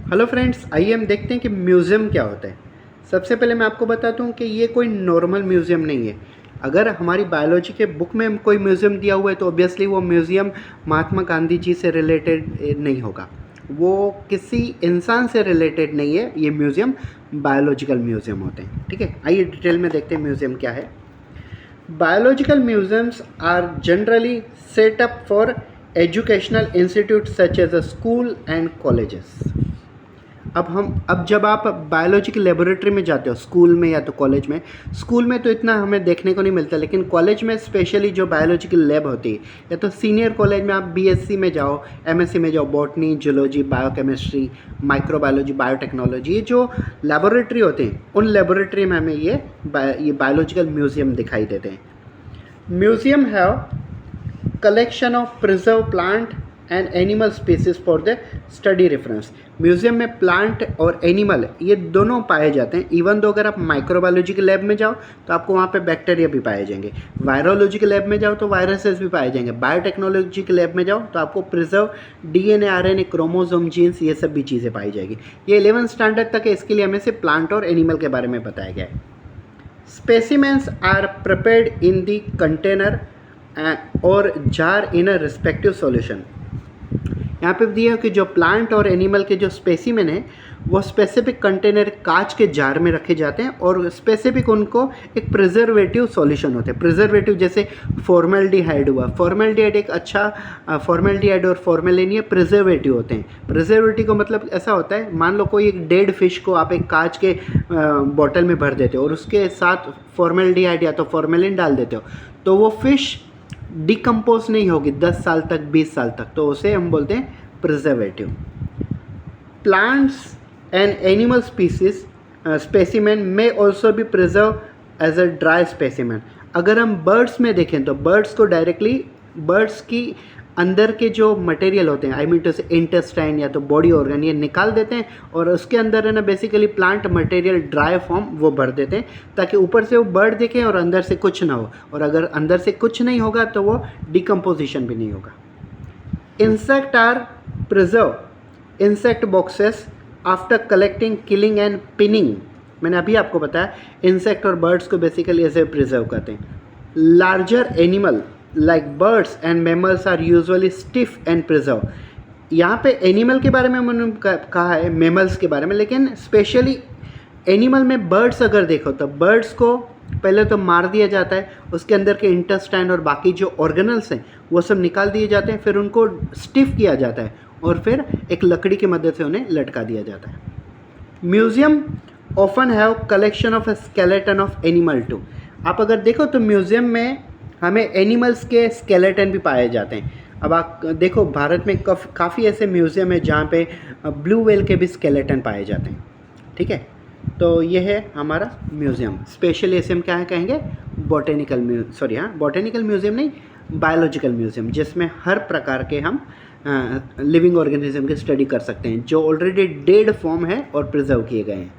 Hello friends, आइए हम देखते हैं कि म्यूज़ियम क्या होता है। सबसे पहले मैं आपको बताता हूँ कि ये कोई नॉर्मल म्यूज़ियम नहीं है। अगर हमारी बायोलॉजी के बुक में कोई म्यूज़ियम दिया हुआ है तो ऑब्वियसली वो म्यूज़ियम महात्मा गांधी जी से रिलेटेड नहीं होगा, वो किसी इंसान से रिलेटेड नहीं है। ये म्यूज़ियम बायोलॉजिकल म्यूज़ियम होते हैं। ठीक है, आइए डिटेल में देखते हैं म्यूज़ियम क्या है। Biological museums are generally set up for educational institutes such as a school and colleges. अब जब आप बायोलॉजी की लेबोरेटरी में जाते हो स्कूल में या तो कॉलेज में, स्कूल में तो इतना हमें देखने को नहीं मिलता, लेकिन कॉलेज में स्पेशली जो बायोलॉजी की लैब होती है, या तो सीनियर कॉलेज में आप बीएससी में जाओ, एमएससी में जाओ, botany, zoology, biochemistry, microbiology, biotechnology, ये जो लेबोरेटरी होते हैं उन लेबोरेटरी में हमें ये बायोलॉजिकल म्यूजियम दिखाई देते हैं। Museum have collection of preserve plant and animal species for the study reference. Museum में प्लांट और एनिमल ये दोनों पाए जाते हैं। इवन दो अगर आप माइक्रोबायोलॉजी के लैब में जाओ तो आपको वहाँ पे बैक्टीरिया भी पाए जाएंगे, वायरोलॉजी के लैब में जाओ तो वायरसेस भी पाए जाएंगे, बायोटेक्नोलॉजी के लैब में जाओ तो आपको preserve DNA, RNA, chromosome, genes, ये सब भी चीज़ें पाई जाएगी। ये 11th स्टैंडर्ड तक है, इसके लिए हमें सिर्फ प्लांट और एनिमल के बारे में बताया गया है। Specimens are prepared in the container और jar in a respective solution. यहाँ पे दिया है कि जो प्लांट और एनिमल के जो स्पेसिमेन है वो स्पेसिफिक कंटेनर कांच के जार में रखे जाते हैं और स्पेसिफिक उनको एक प्रिजर्वेटिव सॉल्यूशन होते हैं। प्रिजर्वेटिव जैसे फॉर्मेल्डिहाइड हुआ, फॉर्मेल्डिहाइड एक अच्छा फॉर्मेल्डिहाइड और फॉर्मेलिन ये प्रिजर्वेटिव होते हैं। प्रिजर्वेटिव का मतलब ऐसा होता है, मान लो कोई एक डेड फिश को आप एक कांच के बॉटल में भर देते हो और उसके साथ फॉर्मेल्डिहाइड या तो फॉर्मेलिन डाल देते हो तो वो फिश डिकम्पोज नहीं होगी 10 साल तक, 20 साल तक, तो उसे हम बोलते हैं preservative. Plants and animal species specimen में ऑल्सो भी preserve as a dry specimen. अगर हम बर्ड्स में देखें तो बर्ड्स को डायरेक्टली बर्ड्स की अंदर के जो मटेरियल होते हैं, आई मीन टू से इंटेस्टाइन या तो बॉडी ऑर्गन, ये निकाल देते हैं और उसके अंदर है ना basically plant material dry form वो भर देते हैं ताकि ऊपर से वो बर्ड दिखे और अंदर से कुछ ना हो, और अगर अंदर से कुछ नहीं होगा तो वो डिकम्पोजिशन भी नहीं होगा। Insect are preserve insect boxes after collecting, killing and pinning. मैंने अभी आपको बताया इंसेक्ट और बर्ड्स को बेसिकली ऐसे प्रिजर्व करते हैं। Larger animal like birds and mammals are usually stiff and preserved। यहाँ पे एनिमल के बारे में मैंने कहा है, मेमल्स के बारे में, लेकिन स्पेशली एनिमल में बर्ड्स अगर देखो तो बर्ड्स को पहले तो मार दिया जाता है, उसके अंदर के इंटेस्टाइन और बाकी जो ऑर्गेनल्स हैं वो सब निकाल दिए जाते हैं, फिर उनको स्टिफ किया जाता है और फिर एक लकड़ी की मदद से उन्हें लटका दिया जाता है। Museum often have collection of a skeleton of animal too. आप अगर देखो तो म्यूजियम में हमें एनिमल्स के स्केलेटन भी पाए जाते हैं। अब आप देखो भारत में काफ़ी ऐसे म्यूज़ियम है जहाँ पे ब्लू व्हेल के भी स्केलेटन पाए जाते हैं। ठीक है, तो ये है हमारा म्यूज़ियम। स्पेशली ऐसे हम क्या कहेंगे, बॉटेनिकल म्यूज़ियम नहीं, बायोलॉजिकल म्यूज़ियम, जिसमें हर प्रकार के हम लिविंग ऑर्गेनिज्म की स्टडी कर सकते हैं जो ऑलरेडी डेड फॉर्म है और प्रिजर्व किए गए हैं।